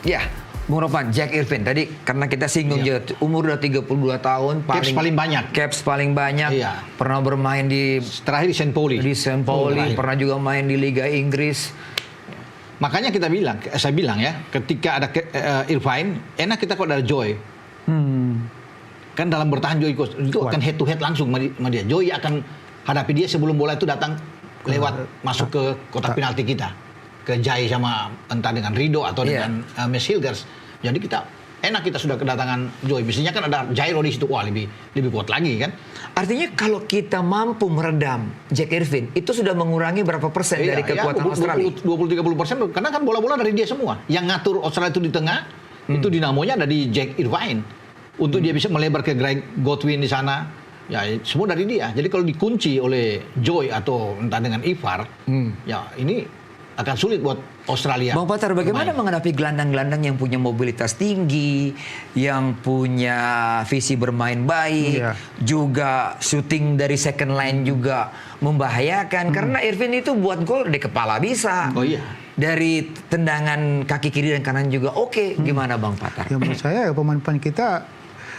Ya, Bung Ropan, Jack Irvine tadi karena kita singgung Iya. juga umur udah 32 tahun, Caps paling banyak. Caps paling banyak. Iya. Pernah bermain di Terakhir di St. Pauli. St. Pauli, Terakhir. pernah juga main di Liga Inggris. Makanya saya bilang ya, ketika ada Irvine, enak kita kalau ada Joy. Kan dalam bertahan Joy itu akan head to head langsung sama dia. Joy akan hadapi dia sebelum bola itu datang lewat masuk ke kotak penalti kita. Ke Jai sama entah dengan Rido atau dengan Mes Hilgers. Jadi enak kita sudah kedatangan Joy. Biasanya kan ada Jairo di situ, wah lebih kuat lagi kan. Artinya kalau kita mampu meredam Jack Irvine, itu sudah mengurangi berapa persen dari kekuatan Australia? 20-30%, karena kan bola-bola dari dia semua. Yang ngatur Australia itu di tengah, itu dinamonya ada di Jack Irvine. Untuk dia bisa melebar ke Greg Godwin di sana, ya semua dari dia. Jadi kalau dikunci oleh Joy atau entah dengan Ivar, ya ini akan sulit buat Australia. Bang Patar, bagaimana menghadapi gelandang-gelandang yang punya mobilitas tinggi, yang punya visi bermain baik, juga shooting dari second line juga membahayakan. Karena Irvine itu buat gol dari kepala bisa. Oh iya. Dari tendangan kaki kiri dan kanan juga oke. Gimana Bang Patar? Ya menurut saya pemain-pemain kita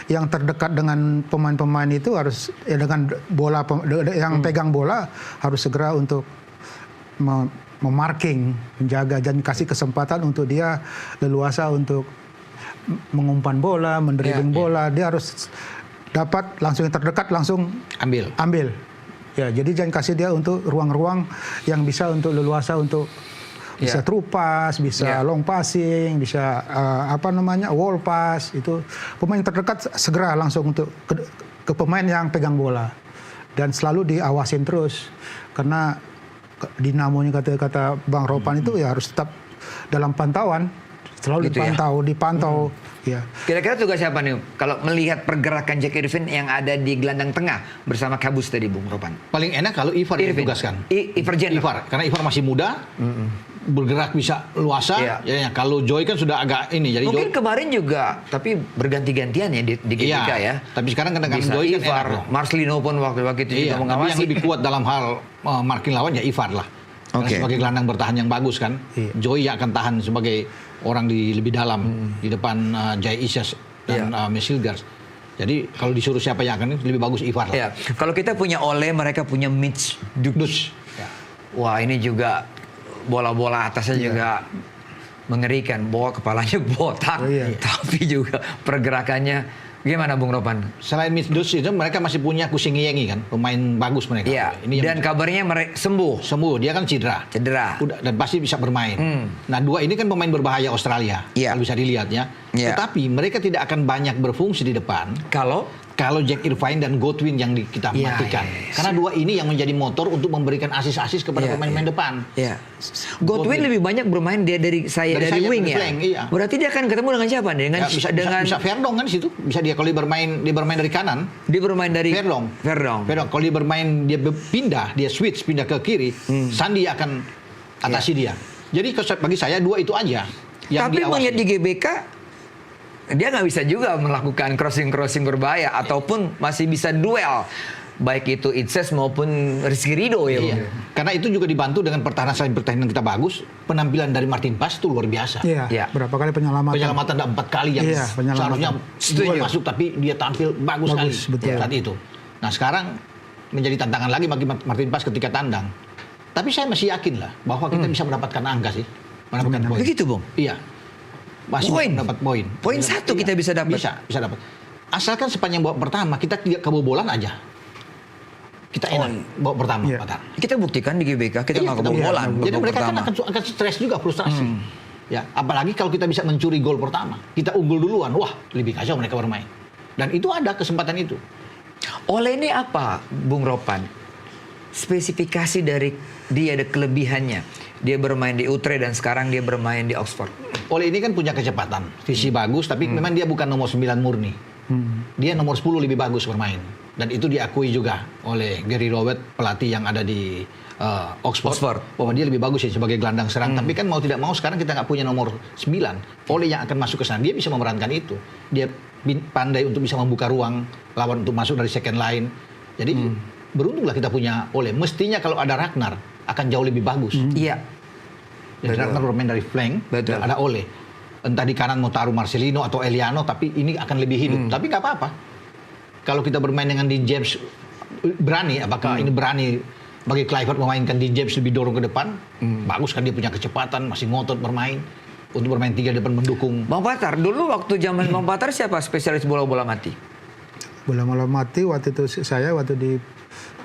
yang terdekat dengan pemain-pemain itu harus dengan bola yang pegang bola harus segera untuk memarking, menjaga dan kasih kesempatan untuk dia leluasa untuk mengumpan bola, mendribbling bola. Dia harus dapat langsung yang terdekat langsung ambil. Ya, jadi jangan kasih dia untuk ruang-ruang yang bisa untuk leluasa untuk bisa through pass, bisa long passing, bisa wall pass. Itu pemain terdekat segera langsung untuk ke pemain yang pegang bola dan selalu diawasin terus karena dinamonya kata Bang Ropan itu ya harus tetap dalam pantauan, selalu gitu dipantau. Ya. Kira-kira tugas siapa nih kalau melihat pergerakan Jack Irvine yang ada di gelandang tengah bersama Kabus tadi, Bung Ropan? Paling enak kalau Ivar ditugaskan. Ivar, karena Ivar masih muda, bergerak bisa luasa. Ya, kalau Joy kan sudah agak ini. Jadi mungkin kemarin juga, tapi berganti-gantian ya di GBK ya. Tapi sekarang kan dengan Joy kan Ivar, Marcelino pun waktu itu juga mengawasi. Tapi yang lebih kuat dalam hal marking lawan ya Ivar lah. Sebagai gelandang bertahan yang bagus kan. Joy yang akan tahan sebagai orang di lebih dalam di depan Jai Isyas dan Mes Hilgers. Jadi kalau disuruh siapa yang akan lebih bagus Ivar lah. Ya. Kalau kita punya Ole, mereka punya Mitch Duch. Wah, ini juga bola-bola atasnya juga mengerikan. Kepalanya botak, tapi juga pergerakannya. Gimana Bung Ropan? Selain Mitch Duch itu mereka masih punya Kusingiyengi kan, pemain bagus mereka. Iya. Dan kabarnya mereka sembuh. Dia kan cedera. Dan pasti bisa bermain. Nah, dua ini kan pemain berbahaya Australia. Kalau bisa dilihat ya. Tetapi mereka tidak akan banyak berfungsi di depan. Kalau Jack Irvine dan Godwin yang kita matikan. Karena dua ini yang menjadi motor untuk memberikan asis-asis kepada pemain-pemain depan. Godwin lebih banyak bermain dari wing ya. Flank, Berarti dia akan ketemu dengan siapa nih? Bisa Verdong kan di situ. Bisa dia kalau dia bermain dari kanan. Dia bermain dari Verdong. Kalau dia bermain dia switch pindah ke kiri, Sandi akan atasi dia. Jadi bagi saya dua itu aja yang tapi diawasi. melihat di GBK dia nggak bisa juga melakukan crossing berbahaya ataupun masih bisa duel baik itu Itses maupun Rizky Ridho ya. Karena itu juga dibantu dengan pertahanan kita bagus. Penampilan dari Martin Paes itu luar biasa. Berapa kali penyelamatan ada 4 kali yang seharusnya masuk tapi dia tampil bagus sekali saat itu. Nah, sekarang menjadi tantangan lagi bagi Martin Paes ketika tandang. Tapi saya masih yakin lah bahwa kita bisa mendapatkan angka sih. Mendapatkan poin. Begitu, Bung? Iya. Masih dapat poin. Poin 1 kita bisa dapat. Bisa dapat. Asalkan sepanjang babak pertama kita tidak kebobolan aja. Kita enak babak pertama, Kita buktikan di GBK kita nggak kebobolan. Jadi mereka kan akan stres juga, frustrasi. Ya, apalagi kalau kita bisa mencuri gol pertama, kita unggul duluan, wah lebih kacau mereka bermain. Dan itu ada kesempatan itu. Ole ini apa, Bung Ropan? Spesifikasi dari dia, ada kelebihannya. Dia bermain di Utrecht dan sekarang dia bermain di Oxford. Ole ini kan punya kecepatan, visi bagus, tapi memang dia bukan nomor 9 murni. Dia nomor 10 lebih bagus bermain. Dan itu diakui juga oleh Gary Rowett, pelatih yang ada di Oxford. Bahwa dia lebih bagus ya sebagai gelandang serang. Tapi kan mau tidak mau sekarang kita nggak punya nomor 9. Ole yang akan masuk ke sana, dia bisa memerankan itu. Dia pandai untuk bisa membuka ruang lawan untuk masuk dari second line. Jadi beruntunglah kita punya Ole. Mestinya kalau ada Ragnar akan jauh lebih bagus. Iya. Jadi Ragnar bermain dari flank, dan ada Ole. entah di kanan mau taruh Marcelino atau Eliano, tapi ini akan lebih hidup. Tapi nggak apa-apa. Kalau kita bermain dengan Dean James berani, apakah ini berani bagi Kluivert memainkan Dean James lebih dorong ke depan? Bagus kan, dia punya kecepatan, masih ngotot bermain. Untuk bermain 3 depan mendukung. Bang Patar, dulu waktu zaman Bang Patar siapa spesialis bola-bola mati? Bola-bola mati waktu itu waktu di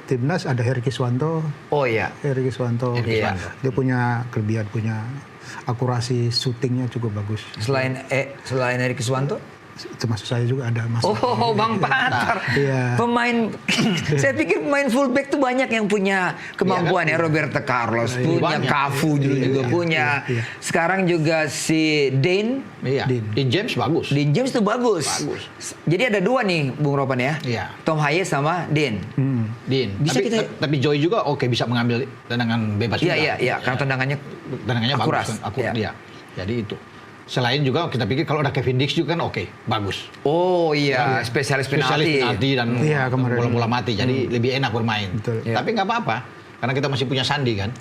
timnas ada Heri Kiswanto. Oh iya. Heri Kiswanto. Iya. Dia punya kelebihan, punya akurasi syutingnya cukup bagus. Selain Heri Kiswanto? Termasuk saya juga ada Mas. Oh, Bang Patar. Iya. Pemain, saya pikir pemain fullback tuh banyak yang punya kemampuan ya. Roberto Carlos punya, banyak. Cafu dulu juga punya. Iya. Sekarang juga si Dean. Iya. Dean James bagus. Dean James tuh bagus. Jadi ada 2 nih, Bung Ropan ya. Iya. Tom Hayes sama Dean. Dean. Bisa Tapi Joy juga bisa mengambil tendangan bebas juga. Iya. Karena tendangannya akurat. Bagus. Akurat. Iya. Jadi itu. Selain juga kita pikir kalau ada Kevin Dix juga kan bagus. Oh iya, spesialis penalti dan bola-bola mati, jadi lebih enak bermain. Betul. Tapi nggak apa-apa, karena kita masih punya Sandi kan,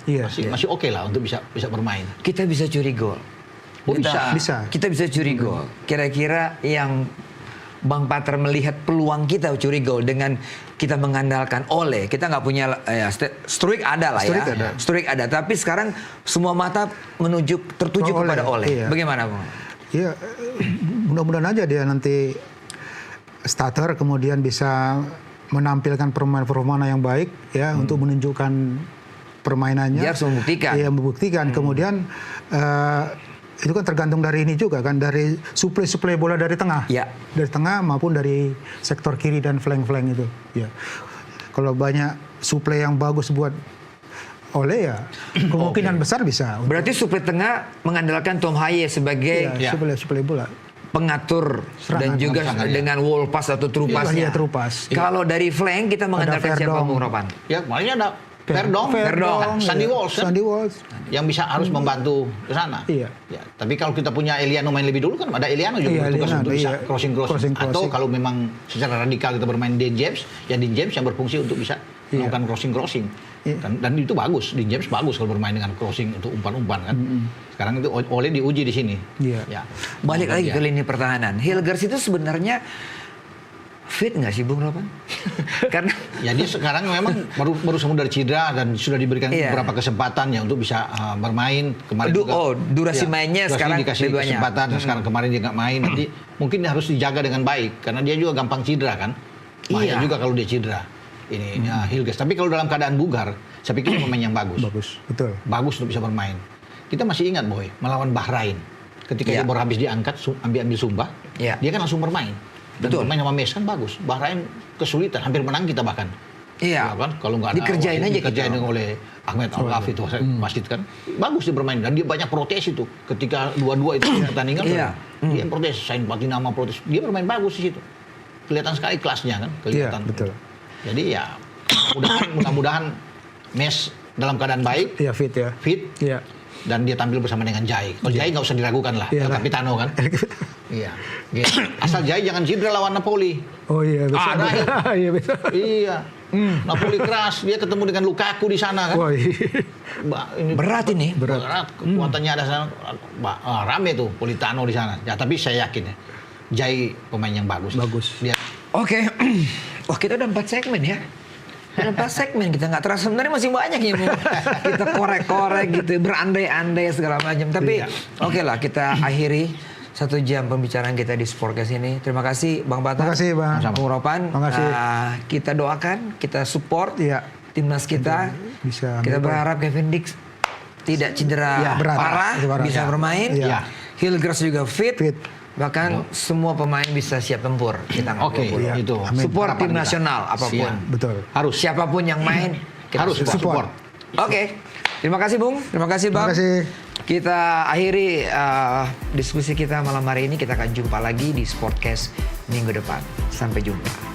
masih oke lah untuk bisa bermain. Kita bisa curi gol. Bisa. Kita bisa curi gol. Kira-kira yang Bang Patar melihat peluang kita curi gol dengan kita mengandalkan Ole. Kita nggak punya Struijk ada lah ya. Struijk ada. Tapi sekarang semua mata tertuju kepada Ole. Iya. Bagaimana, Bang? Iya, mudah-mudahan aja dia nanti starter, kemudian bisa menampilkan permainan yang baik ya untuk menunjukkan permainannya. Dia harus membuktikan. Iya, membuktikan. Kemudian itu kan tergantung dari ini juga kan, dari suplai bola dari tengah. Ya. Dari tengah maupun dari sektor kiri dan flank itu. Ya. Kalau banyak suplai yang bagus buat Ole ya, kemungkinan besar bisa. Berarti suplai tengah mengandalkan Tom Hayes sebagai suplai bola. Pengatur serangan, dan juga dengan wall pass atau true pass-nya. Iya, true pass. Kalau dari flank kita mengandalkan siapa, Bung Ropan? Ya, makanya ada Verdong, Sandy Walsh kan? Yang bisa harus membantu ke sana. Iya. Ya, tapi kalau kita punya Eliano main lebih dulu kan ada Eliano juga bertugas untuk bisa crossing. Atau kalau memang secara radikal kita bermain Dean James, ya Dean James yang berfungsi untuk bisa melakukan crossing. Dan itu bagus, Dean James bagus kalau bermain dengan crossing untuk umpan-umpan kan. Sekarang itu Ole diuji di sini. Iya. Ya. Balik lagi ke lini pertahanan. Hilgers itu sebenarnya fit nggak sih, Bung Ropan? Karena ya dia sekarang memang baru sembuh dari cedera dan sudah diberikan beberapa kesempatan ya untuk bisa bermain. Kemarin durasi mainnya sekarang dikasih kesempatan. Sekarang kemarin dia nggak main, nanti mungkin harus dijaga dengan baik karena dia juga gampang cedera kan. Bahaya juga kalau dia cedera. Ini Hilgers. Tapi kalau dalam keadaan bugar, saya pikir pemain yang bagus. Betul. Bagus untuk bisa bermain. Kita masih ingat Boy, melawan Bahrain. Ketika dia baru habis diangkat, ambil sumbah, dia kan langsung bermain. Dan bermain sama Mes kan bagus. Bahrain kesulitan, hampir menang kita bahkan. Iya. Kan? Kalau nggak ada dikerjain oleh Ahmed Al-Ghaf itu wasit kan. Bagus dia bermain dan dia banyak protes itu. Ketika 2-2 itu pertandingan dia protes, Sain Patinama protes. Dia bermain bagus di situ. Kelihatan sekali kelasnya kan, kelihatan. Iya, betul. Jadi ya mudah-mudahan Mes dalam keadaan baik. Iya, fit ya. Fit. Iya. Dan dia tampil bersama dengan Jai. Kalau Jai nggak usah diragukan lah, El Capitano kan. Iya. Gitu. Asal Jai jangan cedera lawan Napoli. Oh iya, bisa. Iya, bisa. Iya. Napoli keras, dia ketemu dengan Lukaku di sana kan. Wah, ini berat ini. Berat. Kekuatannya ada sana. Rame tuh Politano di sana. Ya, tapi saya yakin ya, Jai pemain yang bagus. Bagus. Oke. Wah, kita udah 4 segmen ya. Udah 4 segmen, kita nggak terasa. Sebenarnya masih banyak yang mau kita korek-korek gitu, berandai-andai segala macam. Tapi oke lah, kita akhiri 1 jam pembicaraan kita di Sportcast ini. Terima kasih Bang Patar. Terima kasih Bang. Bung Ropan. Terima kasih. Kita doakan, kita support timnas kita. Kita berharap Kevin Dix tidak cedera parah, bisa bermain. Hilgers juga fit. Bahkan semua pemain bisa siap tempur. Kita itu. Support tim nasional apapun. Betul. Harus. Siapapun yang main kita harus support. Oke. Terima kasih Bung. Terima kasih Bang. Terima kasih. Kita akhiri diskusi kita malam hari ini. Kita akan jumpa lagi di Sportcast minggu depan. Sampai jumpa.